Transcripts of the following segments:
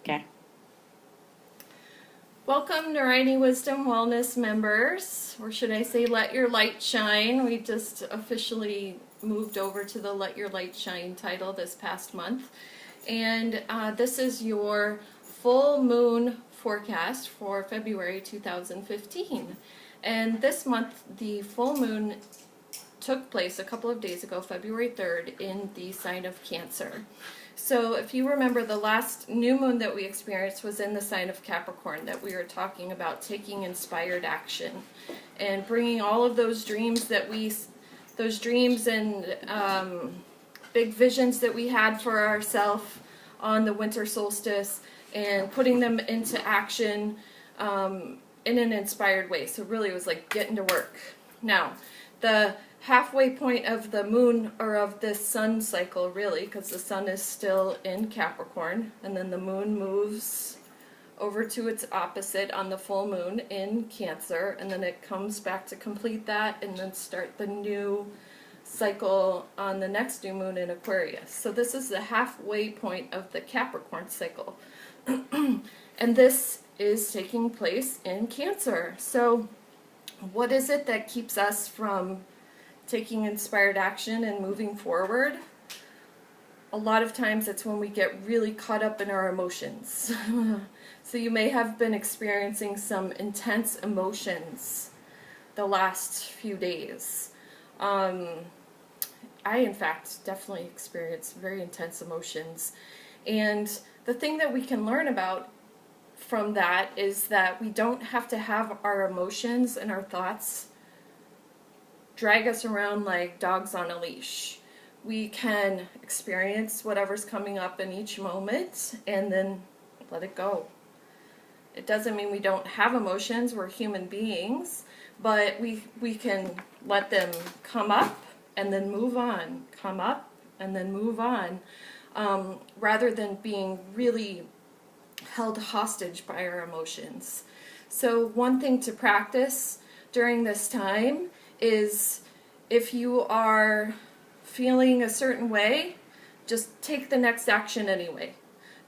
Okay. Welcome, Yogic Wisdom Wellness members, or should I say Let Your Light Shine. We just officially moved over to the Let Your Light Shine title this past month. And this is your full moon forecast for February 2015. And this month, the full moon took place a couple of days ago, February 3rd, in the sign of Cancer. So if you remember, the last new moon that we experienced was in the sign of Capricorn, that we were talking about taking inspired action and bringing all of those dreams and big visions that we had for ourselves on the winter solstice and putting them into action in an inspired way. So really it was like getting to work. Now, the halfway point of the moon, or of this sun cycle really, because the sun is still in Capricorn, and then the moon moves over to its opposite on the full moon in Cancer, and then it comes back to complete that and then start the new cycle on the next new moon in Aquarius. So this is the halfway point of the Capricorn cycle. And this is taking place in Cancer. So what is it that keeps us from taking inspired action and moving forward? A lot of times it's when we get really caught up in our emotions. So you may have been experiencing some intense emotions the last few days. I, in fact, definitely experienced very intense emotions. And the thing that we can learn about from that is that we don't have to have our emotions and our thoughts drag us around like dogs on a leash. We can experience whatever's coming up in each moment and then let it go. It doesn't mean we don't have emotions. We're human beings, but we can let them come up and then move on, come up and then move on, rather than being really held hostage by our emotions. So one thing to practice during this time is, if you are feeling a certain way, just take the next action anyway.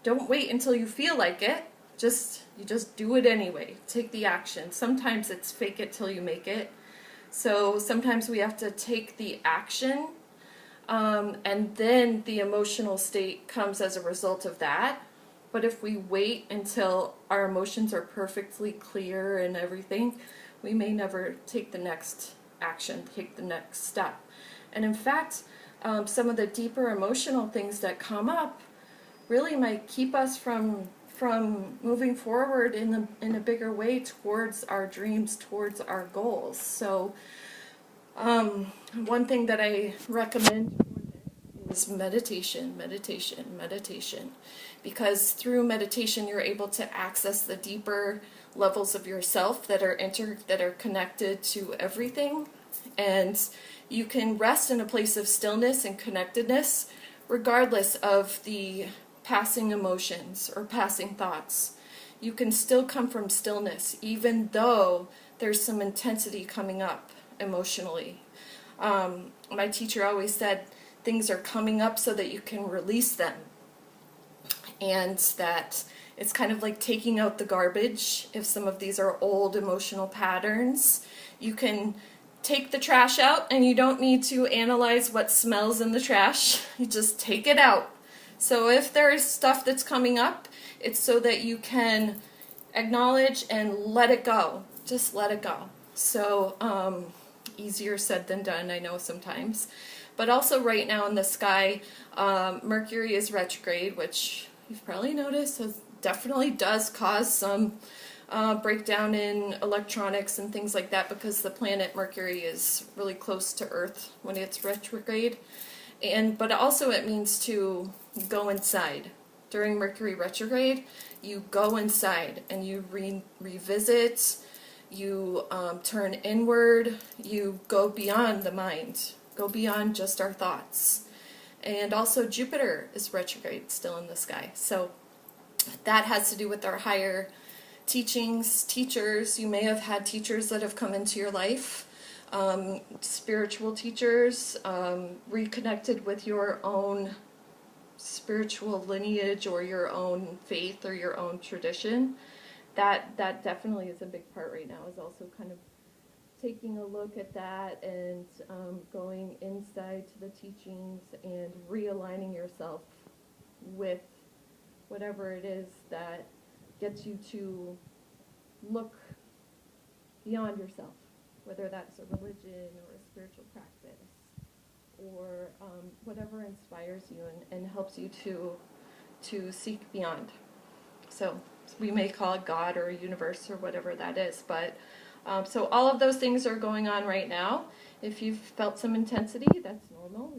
Don't wait until you feel like it. You just do it anyway. Take the action. Sometimes it's fake it till you make it. So sometimes we have to take the action, and then the emotional state comes as a result of that. But if we wait until our emotions are perfectly clear and everything, we may never take the next action, take the next step. And in fact, some of the deeper emotional things that come up really might keep us from moving forward in a bigger way towards our dreams, towards our goals. So one thing that I recommend is meditation, because through meditation you're able to access the deeper levels of yourself that are connected to everything, and you can rest in a place of stillness and connectedness regardless of the passing emotions or passing thoughts. You can still come from stillness even though there's some intensity coming up emotionally. My teacher always said things are coming up so that you can release them, and that it's kind of like taking out the garbage. If some of these are old emotional patterns, you can take the trash out, and you don't need to analyze what smells in the trash. You just take it out. So if there is stuff that's coming up, it's so that you can acknowledge and let it go. Just let it go. So easier said than done, I know sometimes. But also right now in the sky, Mercury is retrograde, which you've probably noticed definitely does cause some breakdown in electronics and things like that, because the planet Mercury is really close to Earth when it's retrograde. But also it means to go inside. During Mercury retrograde, you go inside and you revisit, you turn inward, you go beyond the mind. Go beyond just our thoughts. And also Jupiter is retrograde still in the sky. So that has to do with our higher teachings, teachers. You may have had teachers that have come into your life, spiritual teachers, reconnected with your own spiritual lineage or your own faith or your own tradition, that definitely is a big part right now, is also kind of taking a look at that and going inside to the teachings and realigning yourself with whatever it is that gets you to look beyond yourself, whether that's a religion or a spiritual practice or whatever inspires you and helps you to seek beyond. So we may call it God or universe or whatever that is, but so all of those things are going on right now. If you've felt some intensity, that's normal.